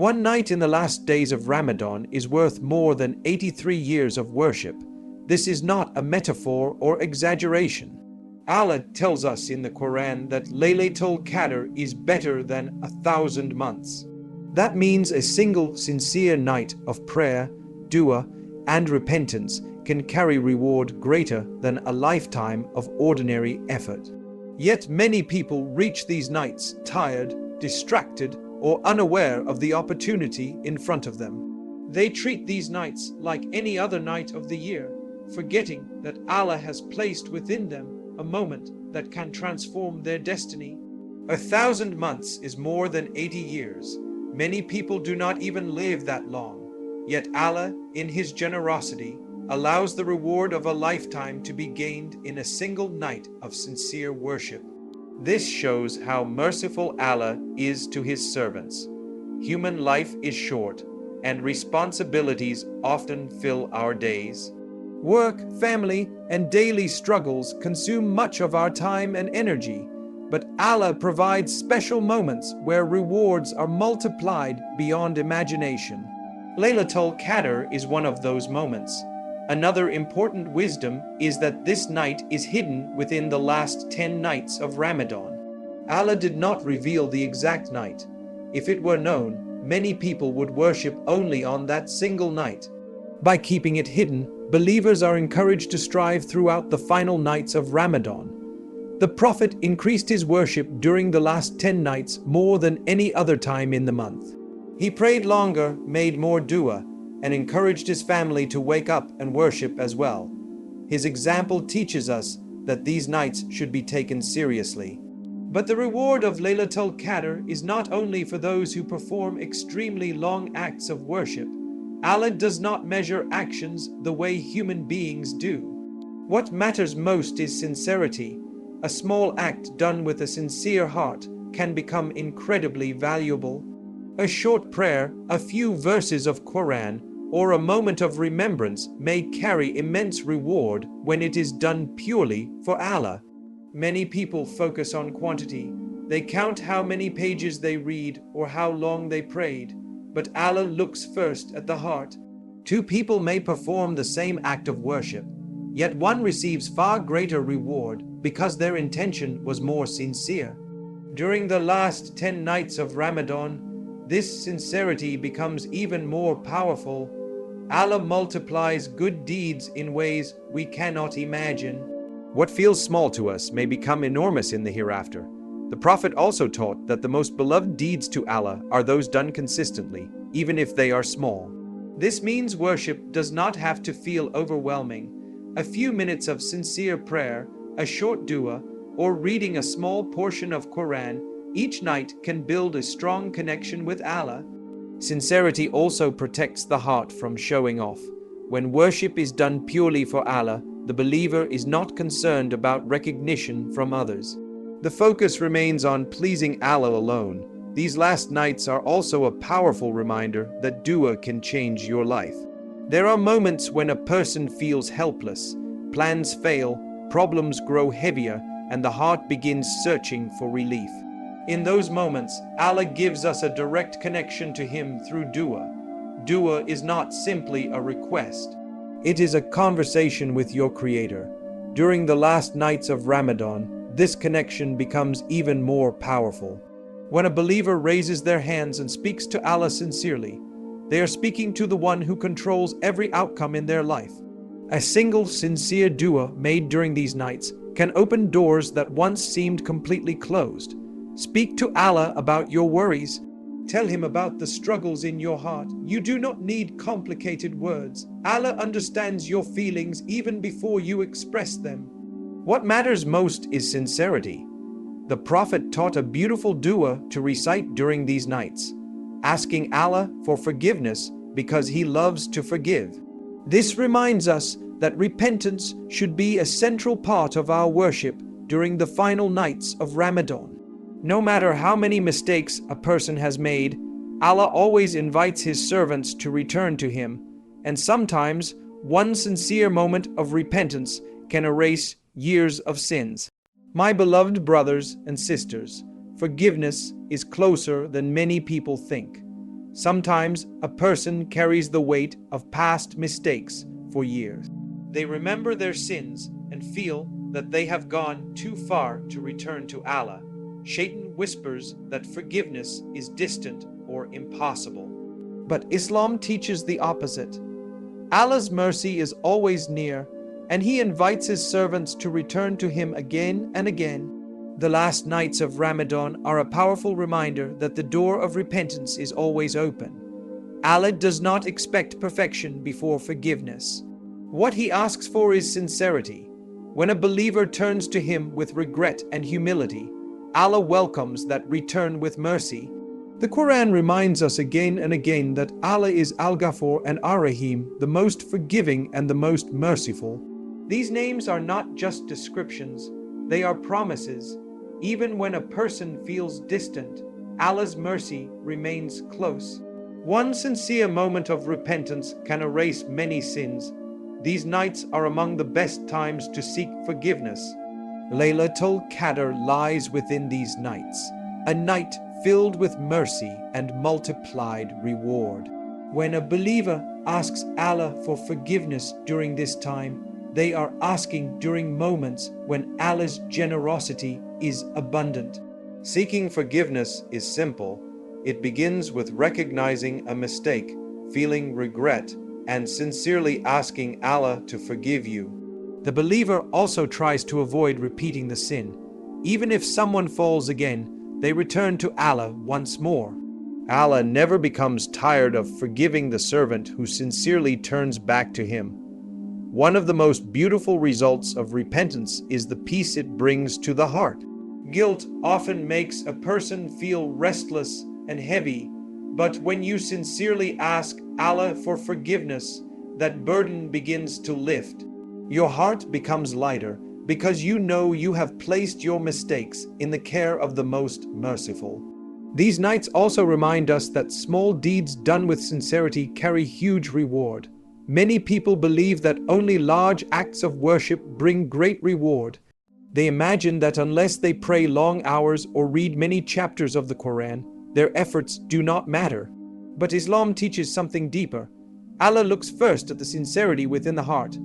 One night in the last days of Ramadan is worth more than 83 years of worship. This is not a metaphor or exaggeration. Allah tells us in the Qur'an that Laylatul Qadr is better than 1,000 months. That means a single sincere night of prayer, dua, and repentance can carry reward greater than a lifetime of ordinary effort. Yet many people reach these nights tired, distracted, or unaware of the opportunity in front of them. They treat these nights like any other night of the year, forgetting that Allah has placed within them a moment that can transform their destiny. 1,000 months is more than 80 years. Many people do not even live that long. Yet Allah, in His generosity, allows the reward of a lifetime to be gained in a single night of sincere worship. This shows how merciful Allah is to His servants. Human life is short, and responsibilities often fill our days. Work, family, and daily struggles consume much of our time and energy, but Allah provides special moments where rewards are multiplied beyond imagination. Laylatul Qadr is one of those moments. Another important wisdom is that this night is hidden within the last 10 nights of Ramadan. Allah did not reveal the exact night. If it were known, many people would worship only on that single night. By keeping it hidden, believers are encouraged to strive throughout the final nights of Ramadan. The Prophet increased his worship during the last 10 nights more than any other time in the month. He prayed longer, made more dua, and encouraged his family to wake up and worship as well. His example teaches us that these nights should be taken seriously. But the reward of Laylatul Qadr is not only for those who perform extremely long acts of worship. Allah does not measure actions the way human beings do. What matters most is sincerity. A small act done with a sincere heart can become incredibly valuable. A short prayer, a few verses of Qur'an, or a moment of remembrance may carry immense reward when it is done purely for Allah. Many people focus on quantity. They count how many pages they read or how long they prayed. But Allah looks first at the heart. Two people may perform the same act of worship, yet one receives far greater reward because their intention was more sincere. During the last 10 nights of Ramadan, this sincerity becomes even more powerful. Allah multiplies good deeds in ways we cannot imagine. What feels small to us may become enormous in the hereafter. The Prophet also taught that the most beloved deeds to Allah are those done consistently, even if they are small. This means worship does not have to feel overwhelming. A few minutes of sincere prayer, a short dua, or reading a small portion of Qur'an each night can build a strong connection with Allah. Sincerity also protects the heart from showing off. When worship is done purely for Allah, the believer is not concerned about recognition from others. The focus remains on pleasing Allah alone. These last nights are also a powerful reminder that dua can change your life. There are moments when a person feels helpless, plans fail, problems grow heavier, and the heart begins searching for relief. In those moments, Allah gives us a direct connection to Him through dua. Dua is not simply a request. It is a conversation with your Creator. During the last nights of Ramadan, this connection becomes even more powerful. When a believer raises their hands and speaks to Allah sincerely, they are speaking to the one who controls every outcome in their life. A single sincere dua made during these nights can open doors that once seemed completely closed. Speak to Allah about your worries. Tell Him about the struggles in your heart. You do not need complicated words. Allah understands your feelings even before you express them. What matters most is sincerity. The Prophet taught a beautiful dua to recite during these nights, asking Allah for forgiveness because He loves to forgive. This reminds us that repentance should be a central part of our worship during the final nights of Ramadan. No matter how many mistakes a person has made, Allah always invites His servants to return to Him, and sometimes one sincere moment of repentance can erase years of sins. My beloved brothers and sisters, forgiveness is closer than many people think. Sometimes a person carries the weight of past mistakes for years. They remember their sins and feel that they have gone too far to return to Allah. Shaitan whispers that forgiveness is distant or impossible. But Islam teaches the opposite. Allah's mercy is always near, and He invites His servants to return to Him again and again. The last nights of Ramadan are a powerful reminder that the door of repentance is always open. Allah does not expect perfection before forgiveness. What He asks for is sincerity. When a believer turns to Him with regret and humility, Allah welcomes that return with mercy. The Qur'an reminds us again and again that Allah is Al-Ghafur and Ar-Rahim, the most forgiving and the most merciful. These names are not just descriptions, they are promises. Even when a person feels distant, Allah's mercy remains close. One sincere moment of repentance can erase many sins. These nights are among the best times to seek forgiveness. Laylatul Qadr lies within these nights, a night filled with mercy and multiplied reward. When a believer asks Allah for forgiveness during this time, they are asking during moments when Allah's generosity is abundant. Seeking forgiveness is simple. It begins with recognizing a mistake, feeling regret, and sincerely asking Allah to forgive you. The believer also tries to avoid repeating the sin. Even if someone falls again, they return to Allah once more. Allah never becomes tired of forgiving the servant who sincerely turns back to Him. One of the most beautiful results of repentance is the peace it brings to the heart. Guilt often makes a person feel restless and heavy, but when you sincerely ask Allah for forgiveness, that burden begins to lift. Your heart becomes lighter because you know you have placed your mistakes in the care of the most merciful. These nights also remind us that small deeds done with sincerity carry huge reward. Many people believe that only large acts of worship bring great reward. They imagine that unless they pray long hours or read many chapters of the Qur'an, their efforts do not matter. But Islam teaches something deeper. Allah looks first at the sincerity within the heart.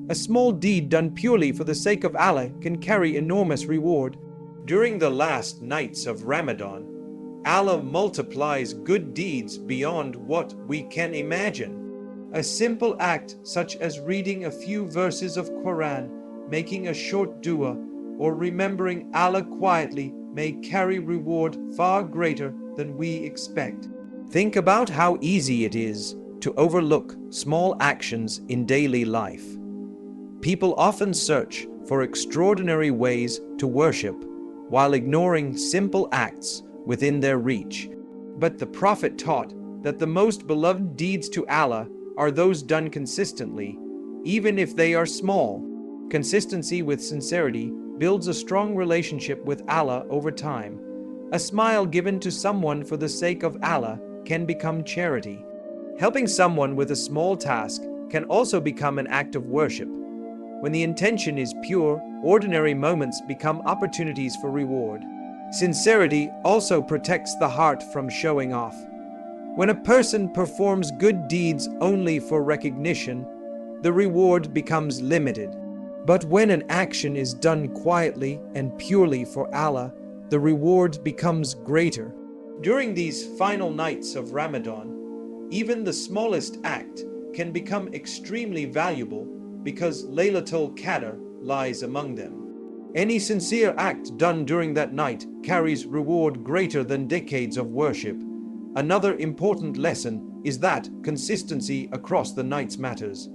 A small deed done purely for the sake of Allah can carry enormous reward. During the last nights of Ramadan, Allah multiplies good deeds beyond what we can imagine. A simple act such as reading a few verses of Qur'an, making a short dua, or remembering Allah quietly may carry reward far greater than we expect. Think about how easy it is to overlook small actions in daily life. People often search for extraordinary ways to worship while ignoring simple acts within their reach. But the Prophet taught that the most beloved deeds to Allah are those done consistently, even if they are small. Consistency with sincerity builds a strong relationship with Allah over time. A smile given to someone for the sake of Allah can become charity. Helping someone with a small task can also become an act of worship. When the intention is pure, ordinary moments become opportunities for reward. Sincerity also protects the heart from showing off. When a person performs good deeds only for recognition, the reward becomes limited. But when an action is done quietly and purely for Allah, the reward becomes greater. During these final nights of Ramadan, even the smallest act can become extremely valuable because Laylatul Qadr lies among them. Any sincere act done during that night carries reward greater than decades of worship. Another important lesson is that consistency across the nights matters.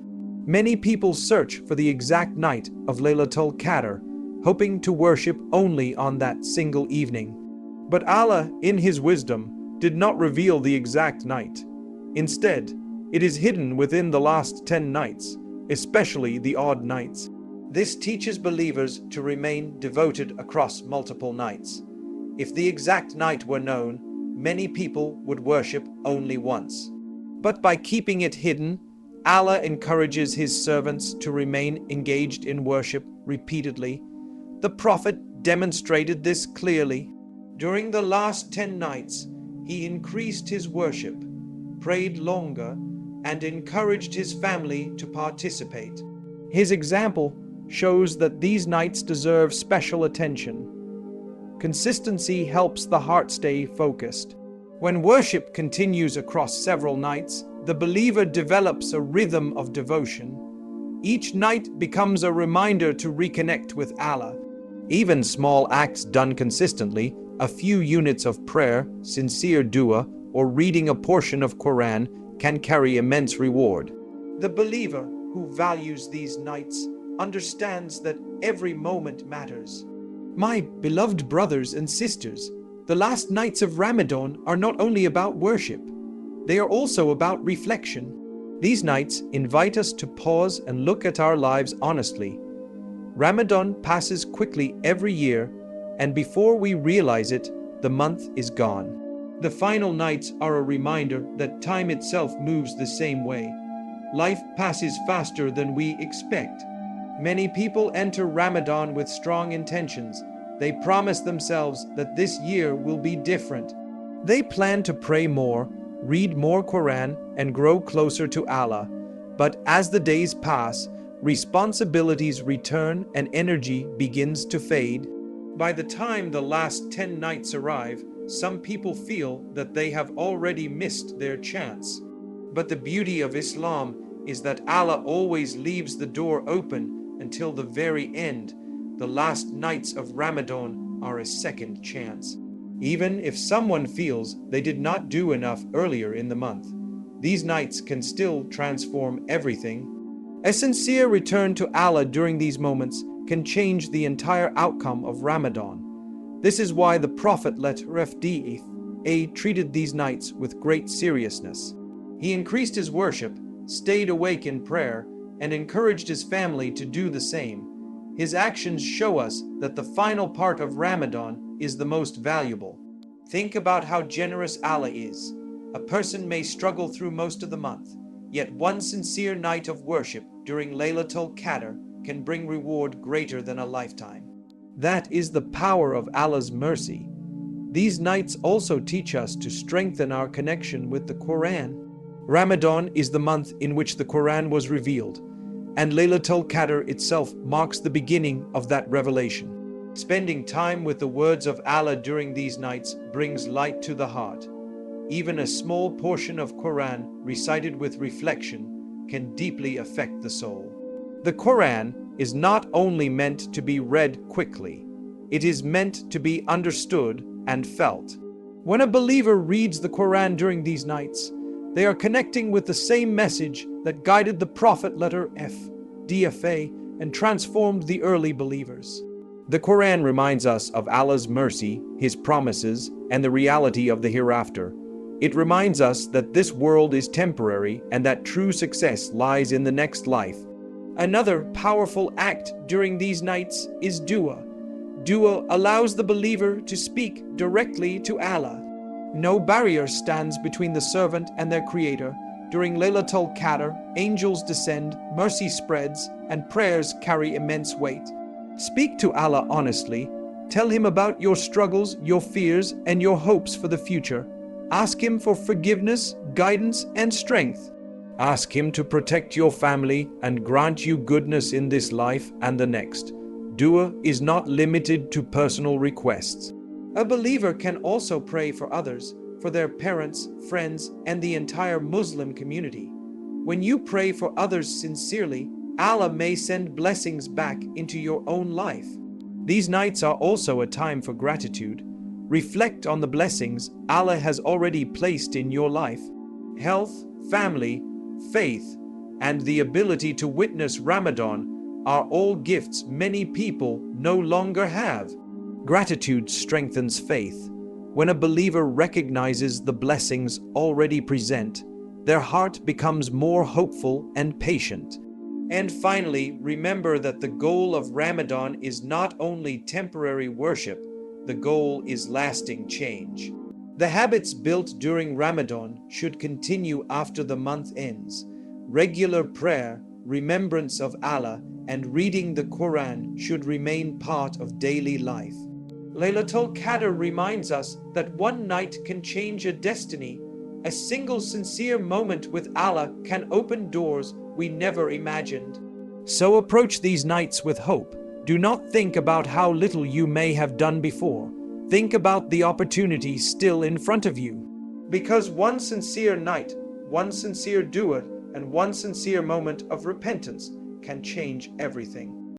Many people search for the exact night of Laylatul Qadr, hoping to worship only on that single evening. But Allah, in His wisdom, did not reveal the exact night. Instead, it is hidden within the last 10 nights, especially the odd nights. This teaches believers to remain devoted across multiple nights. If the exact night were known, many people would worship only once. But by keeping it hidden, Allah encourages His servants to remain engaged in worship repeatedly. The Prophet demonstrated this clearly. During the last 10 nights, he increased his worship, prayed longer, and encouraged his family to participate. His example shows that these nights deserve special attention. Consistency helps the heart stay focused. When worship continues across several nights, the believer develops a rhythm of devotion. Each night becomes a reminder to reconnect with Allah. Even small acts done consistently, a few units of prayer, sincere dua, or reading a portion of Qur'an can carry immense reward. The believer who values these nights understands that every moment matters. My beloved brothers and sisters, the last nights of Ramadan are not only about worship, they are also about reflection. These nights invite us to pause and look at our lives honestly. Ramadan passes quickly every year, and before we realize it, the month is gone. The final nights are a reminder that time itself moves the same way. Life passes faster than we expect. Many people enter Ramadan with strong intentions. They promise themselves that this year will be different. They plan to pray more, read more Qur'an, and grow closer to Allah. But as the days pass, responsibilities return and energy begins to fade. By the time the last 10 nights arrive, some people feel that they have already missed their chance. But the beauty of Islam is that Allah always leaves the door open until the very end. The last nights of Ramadan are a second chance. Even if someone feels they did not do enough earlier in the month, these nights can still transform everything. A sincere return to Allah during these moments can change the entire outcome of Ramadan. This is why the Prophet treated these nights with great seriousness. He increased his worship, stayed awake in prayer, and encouraged his family to do the same. His actions show us that the final part of Ramadan is the most valuable. Think about how generous Allah is. A person may struggle through most of the month, yet one sincere night of worship during Laylatul Qadr can bring reward greater than a lifetime. That is the power of Allah's mercy. These nights also teach us to strengthen our connection with the Qur'an. Ramadan is the month in which the Qur'an was revealed, and Laylatul Qadr itself marks the beginning of that revelation. Spending time with the words of Allah during these nights brings light to the heart. Even a small portion of Qur'an recited with reflection can deeply affect the soul. The Qur'an is not only meant to be read quickly, it is meant to be understood and felt. When a believer reads the Qur'an during these nights, they are connecting with the same message that guided the Prophet DFA and transformed the early believers. The Qur'an reminds us of Allah's mercy, His promises, and the reality of the hereafter. It reminds us that this world is temporary and that true success lies in the next life. Another powerful act during these nights is dua. Dua allows the believer to speak directly to Allah. No barrier stands between the servant and their Creator. During Laylatul Qadr, angels descend, mercy spreads, and prayers carry immense weight. Speak to Allah honestly. Tell Him about your struggles, your fears, and your hopes for the future. Ask Him for forgiveness, guidance, and strength. Ask Him to protect your family and grant you goodness in this life and the next. Dua is not limited to personal requests. A believer can also pray for others, for their parents, friends, and the entire Muslim community. When you pray for others sincerely, Allah may send blessings back into your own life. These nights are also a time for gratitude. Reflect on the blessings Allah has already placed in your life. Health, family, faith, and the ability to witness Ramadan are all gifts many people no longer have. Gratitude strengthens faith. When a believer recognizes the blessings already present, their heart becomes more hopeful and patient. And finally, remember that the goal of Ramadan is not only temporary worship, the goal is lasting change. The habits built during Ramadan should continue after the month ends. Regular prayer, remembrance of Allah, and reading the Qur'an should remain part of daily life. Laylatul Qadr reminds us that one night can change a destiny. A single sincere moment with Allah can open doors we never imagined. So approach these nights with hope. Do not think about how little you may have done before. Think about the opportunities still in front of you. Because one sincere night, one sincere dua, and one sincere moment of repentance can change everything.